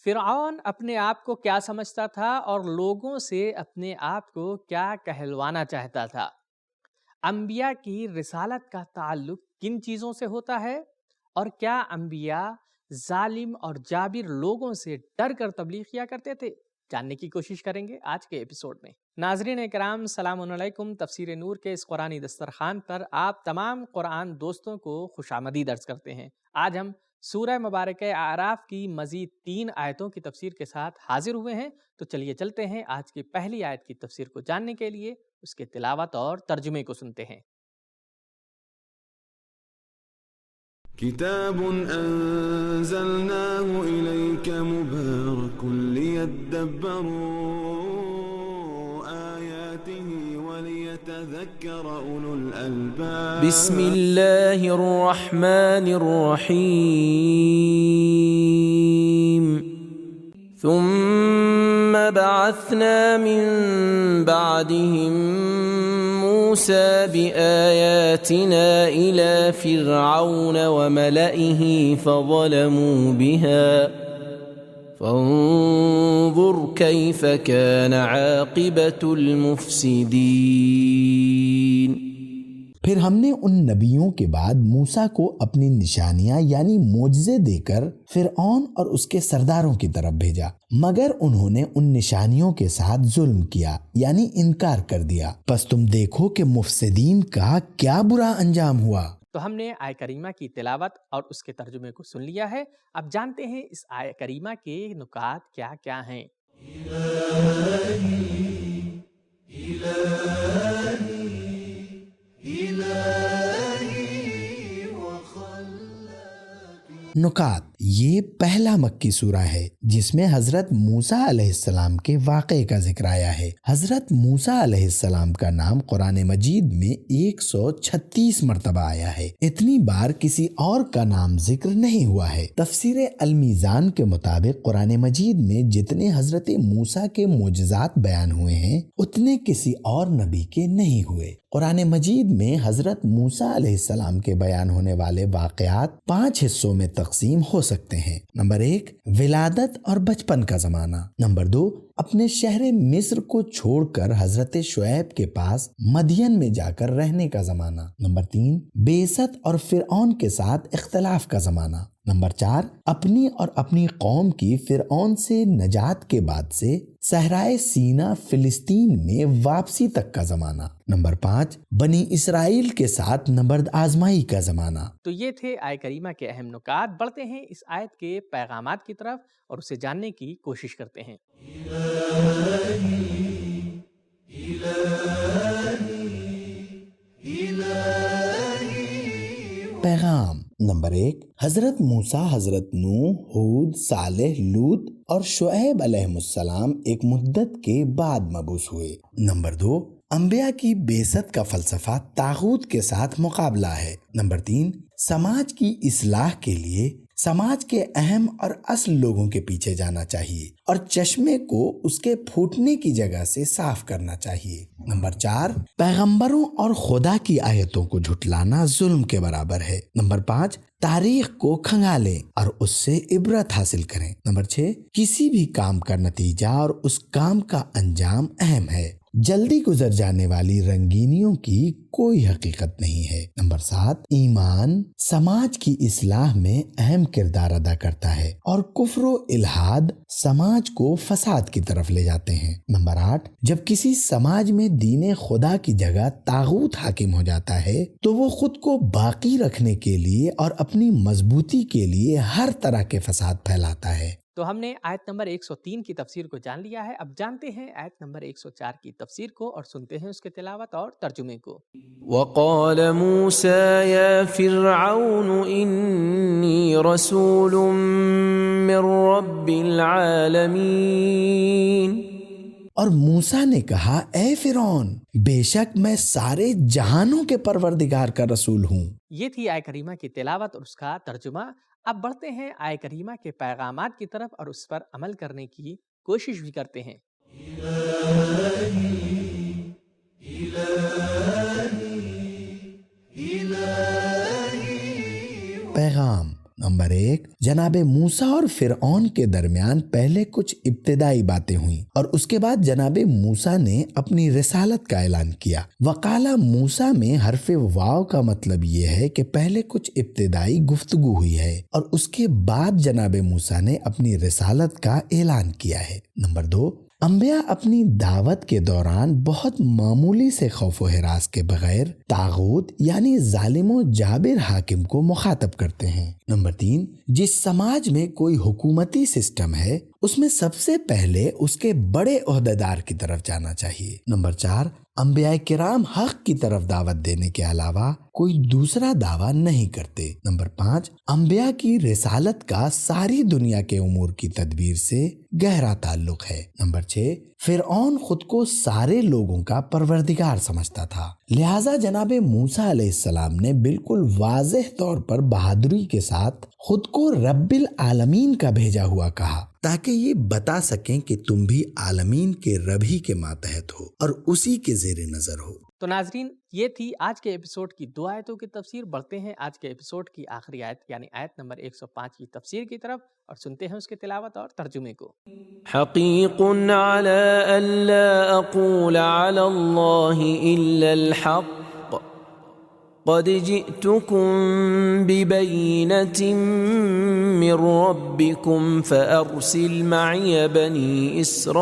فرعون اپنے آپ کو کیا سمجھتا تھا اور لوگوں سے اپنے آپ کو کیا کہلوانا چاہتا تھا؟ انبیاء کی رسالت کا تعلق کن چیزوں سے ہوتا ہے؟ اور کیا انبیاء ظالم اور جابر لوگوں سے ڈر کر تبلیغ کیا کرتے تھے؟ جاننے کی کوشش کریں گے آج کے ایپیسوڈ میں۔ ناظرین اکرام، السلام علیکم۔ تفسیر نور کے اس قرآنی دسترخوان پر آپ تمام قرآن دوستوں کو خوش آمدید عرض کرتے ہیں۔ آج ہم سورہ مبارکہ اعراف کی مزید 3 آیتوں کی تفسیر کے ساتھ حاضر ہوئے ہیں، تو چلیے چلتے ہیں آج کی پہلی آیت کی تفسیر کو جاننے کے لیے اس کے تلاوت اور ترجمے کو سنتے ہیں۔ کتاب انزلناه الیک مبارک لیدبروا آیاته ولیتذکر اولو الالباب۔ بسم اللہ الرحمن الرحیم۔ ثم بعثنا من بعدهم موسى بآياتنا إلى فرعون وملئه فظلموا بها فانظر كيف كان عاقبة المفسدين۔ پھر ہم نے ان نبیوں کے بعد موسیٰ کو اپنی نشانیاں یعنی معجزے دے کر فرعون اور اس کے سرداروں کی طرف بھیجا، مگر انہوں نے ان نشانیوں کے ساتھ ظلم کیا یعنی انکار کر دیا۔ پس تم دیکھو کہ مفسدین کا کیا برا انجام ہوا۔ تو ہم نے آیہ کریمہ کی تلاوت اور اس کے ترجمے کو سن لیا ہے۔ اب جانتے ہیں اس آیہ کریمہ کے نکات کیا کیا ہیں۔ نکات: یہ پہلا مکی سورہ ہے جس میں حضرت موسیٰ علیہ السلام کے واقعے کا ذکر آیا ہے۔ حضرت موسیٰ علیہ السلام کا نام قرآن مجید میں 136 مرتبہ آیا ہے۔ اتنی بار کسی اور کا نام ذکر نہیں ہوا ہے۔ تفسیر المیزان کے مطابق قرآن مجید میں جتنے حضرت موسیٰ کے معجزات بیان ہوئے ہیں اتنے کسی اور نبی کے نہیں ہوئے۔ قرآن مجید میں حضرت موسیٰ علیہ السلام کے بیان ہونے والے واقعات 5 حصوں میں تقسیم ہو سکتے ہیں۔ نمبر 1، ولادت اور بچپن کا زمانہ۔ نمبر 2، اپنے شہر مصر کو چھوڑ کر حضرت شعیب کے پاس مدین میں جا کر رہنے کا زمانہ۔ نمبر 3، بعثت اور فرعون کے ساتھ اختلاف کا زمانہ۔ نمبر 4، اپنی اور اپنی قوم کی فرعون سے نجات کے بعد سے صحرائے سینا فلسطین میں واپسی تک کا زمانہ۔ نمبر 5، بنی اسرائیل کے ساتھ نبرد آزمائی کا زمانہ۔ تو یہ تھے آیہ کریمہ کے اہم نکات۔ بڑھتے ہیں اس آیت کے پیغامات کی طرف اور اسے جاننے کی کوشش کرتے ہیں۔ پیغام نمبر 1، حضرت موسیٰ حضرت نوح، ہود، صالح، لوط اور شعیب علیہ السلام ایک مدت کے بعد مبعوث ہوئے۔ نمبر 2، انبیاء کی بعثت کا فلسفہ طاغوت کے ساتھ مقابلہ ہے۔ نمبر 3، سماج کی اصلاح کے لیے سماج کے اہم اور اصل لوگوں کے پیچھے جانا چاہیے اور چشمے کو اس کے پھوٹنے کی جگہ سے صاف کرنا چاہیے۔ نمبر 4، پیغمبروں اور خدا کی آیتوں کو جھٹلانا ظلم کے برابر ہے۔ نمبر 5، تاریخ کو کھنگالیں اور اس سے عبرت حاصل کریں۔ نمبر 6، کسی بھی کام کا نتیجہ اور اس کام کا انجام اہم ہے۔ جلدی گزر جانے والی رنگینیوں کی کوئی حقیقت نہیں ہے۔ نمبر 7، ایمان سماج کی اصلاح میں اہم کردار ادا کرتا ہے اور کفر و الحاد سماج کو فساد کی طرف لے جاتے ہیں۔ نمبر 8، جب کسی سماج میں دین خدا کی جگہ طاغوت حاکم ہو جاتا ہے تو وہ خود کو باقی رکھنے کے لیے اور اپنی مضبوطی کے لیے ہر طرح کے فساد پھیلاتا ہے۔ تو ہم نے آیت نمبر 103 کی تفسیر کو جان لیا ہے۔ اب جانتے ہیں آیت نمبر 104 کی تفسیر کو اور سنتے ہیں اس کے تلاوت اور ترجمے کو۔ وقال موسى يا فرعون إني رسول من رب العالمين۔ اور موسیٰ نے کہا، اے فرعون، بے شک میں سارے جہانوں کے پروردگار کا رسول ہوں۔ یہ تھی آیہ کریمہ کی تلاوت اور اس کا ترجمہ۔ اب بڑھتے ہیں آیہ کریمہ کے پیغامات کی طرف اور اس پر عمل کرنے کی کوشش بھی کرتے ہیں۔ پیغام نمبر 1، جناب موسیٰ اور فرعون کے درمیان پہلے کچھ ابتدائی باتیں ہوئیں اور اس کے بعد جناب موسیٰ نے اپنی رسالت کا اعلان کیا۔ وقال موسیٰ میں حرف واو کا مطلب یہ ہے کہ پہلے کچھ ابتدائی گفتگو ہوئی ہے اور اس کے بعد جناب موسیٰ نے اپنی رسالت کا اعلان کیا ہے۔ نمبر 2، انبیاء اپنی دعوت کے دوران بہت معمولی سے خوف و ہراس کے بغیر طاغوت یعنی ظالم و جابر حاکم کو مخاطب کرتے ہیں۔ نمبر 3، جس سماج میں کوئی حکومتی سسٹم ہے اس میں سب سے پہلے اس کے بڑے عہدیدار کی طرف جانا چاہیے۔ نمبر 4، انبیاء کرام حق کی طرف دعوت دینے کے علاوہ کوئی دوسرا دعویٰ نہیں کرتے۔ نمبر 5، انبیاء کی رسالت کا ساری دنیا کے امور کی تدبیر سے گہرا تعلق ہے۔ نمبر 6، فرعون خود کو سارے لوگوں کا پروردگار سمجھتا تھا، لہٰذا جناب موسیٰ علیہ السلام نے بالکل واضح طور پر بہادری کے ساتھ خود کو رب العالمین کا بھیجا ہوا کہا تاکہ یہ بتا سکیں کہ تم بھی عالمین کے رب ہی کے ماتحت ہو اور اسی کے زیر نظر ہو۔ تو ناظرین، یہ تھی آج کے ایپیسوڈ کی 2 آیتوں کی تفسیر۔ بڑھتے ہیں آج کے ایپیسوڈ کی آخری آیت یعنی آیت نمبر 105 کی تفسیر کی طرف اور سنتے ہیں اس کے تلاوت اور ترجمے کو۔ حقیق علی الا اقول علی اللہ الا الحق قد جئتكم ببينة من ربكم فأرسل معي بني إسرائيل۔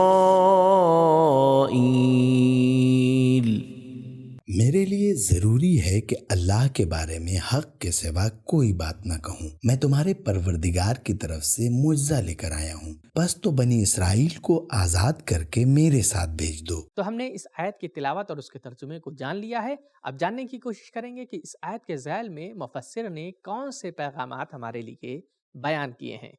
میرے لیے ضروری ہے کہ اللہ کے بارے میں حق کے سوا کوئی بات نہ کہوں۔ میں تمہارے پروردگار کی طرف سے معجزہ لے کر آیا ہوں، بس تو بنی اسرائیل کو آزاد کر کے میرے ساتھ بھیج دو۔ تو ہم نے اس آیت کی تلاوت اور اس کے ترجمے کو جان لیا ہے۔ اب جاننے کی کوشش کریں گے کہ اس آیت کے ذیل میں مفسر نے کون سے پیغامات ہمارے لیے بیان کیے ہیں۔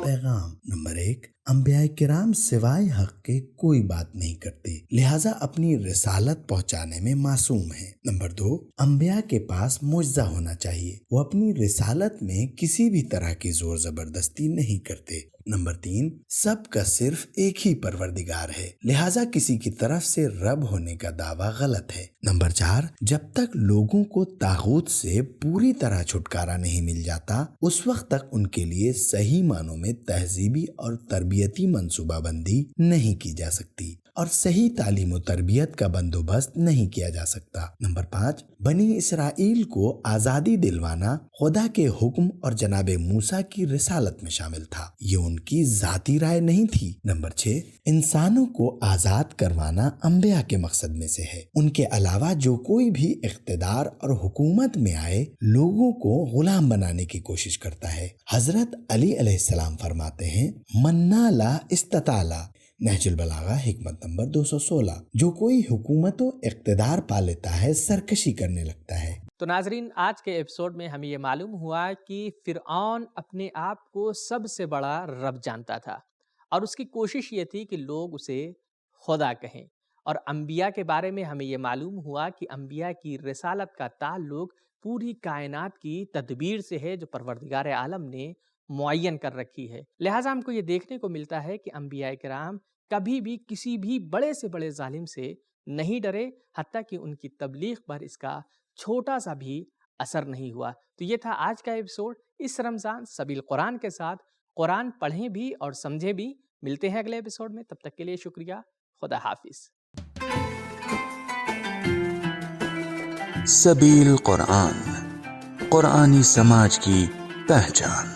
پیغام نمبر 1، انبیاء کرام سوائے حق کے کوئی بات نہیں کرتے، لہٰذا اپنی رسالت پہنچانے میں معصوم ہیں۔ نمبر 2، انبیاء کے پاس معجزہ ہونا چاہیے، وہ اپنی رسالت میں کسی بھی طرح کی زور زبردستی نہیں کرتے۔ نمبر 3، سب کا صرف ایک ہی پروردگار ہے، لہٰذا کسی کی طرف سے رب ہونے کا دعویٰ غلط ہے۔ نمبر 4، جب تک لوگوں کو طاغوت سے پوری طرح چھٹکارا نہیں مل جاتا اس وقت تک ان کے لیے صحیح معنوں میں تہذیبی اور تربیتی منصوبہ بندی نہیں کی جا سکتی اور صحیح تعلیم و تربیت کا بندوبست نہیں کیا جا سکتا۔ نمبر 5، بنی اسرائیل کو آزادی دلوانا خدا کے حکم اور جناب موسیٰ کی رسالت میں شامل تھا، یہ ان کی ذاتی رائے نہیں تھی۔ نمبر 6، انسانوں کو آزاد کروانا انبیاء کے مقصد میں سے ہے، ان کے علاوہ جو کوئی بھی اقتدار اور حکومت میں آئے لوگوں کو غلام بنانے کی کوشش کرتا ہے۔ حضرت علی علیہ السلام فرماتے ہیں، من نالا استطالا، نہج البلاغہ حکمت نمبر 216، جو کوئی حکومت و اقتدار پا لیتا ہے سرکشی کرنے لگتا ہے۔ تو ناظرین، آج کے ایپیسوڈ میں ہمیں یہ معلوم ہوا کہ فرعون اپنے آپ کو سب سے بڑا رب جانتا تھا اور اس کی کوشش یہ تھی کہ لوگ اسے خدا کہیں، اور انبیاء کے بارے میں ہمیں یہ معلوم ہوا کہ انبیاء کی رسالت کا تعلق پوری کائنات کی تدبیر سے ہے جو پروردگار عالم نے معین کر رکھی ہے۔ لہٰذا ہم کو یہ دیکھنے کو ملتا ہے کہ انبیاء کرام کبھی بھی کسی بھی بڑے سے بڑے ظالم سے نہیں ڈرے، حتیٰ کہ ان کی تبلیغ پر اس کا چھوٹا سا بھی اثر نہیں ہوا۔ تو یہ تھا آج کا ایپیسوڈ۔ اس رمضان سبیل قرآن کے ساتھ قرآن پڑھیں بھی اور سمجھیں بھی۔ ملتے ہیں اگلے ایپیسوڈ میں، تب تک کے لیے شکریہ۔ خدا حافظ۔ سبیل قرآن، قرآنی سماج کی پہچان۔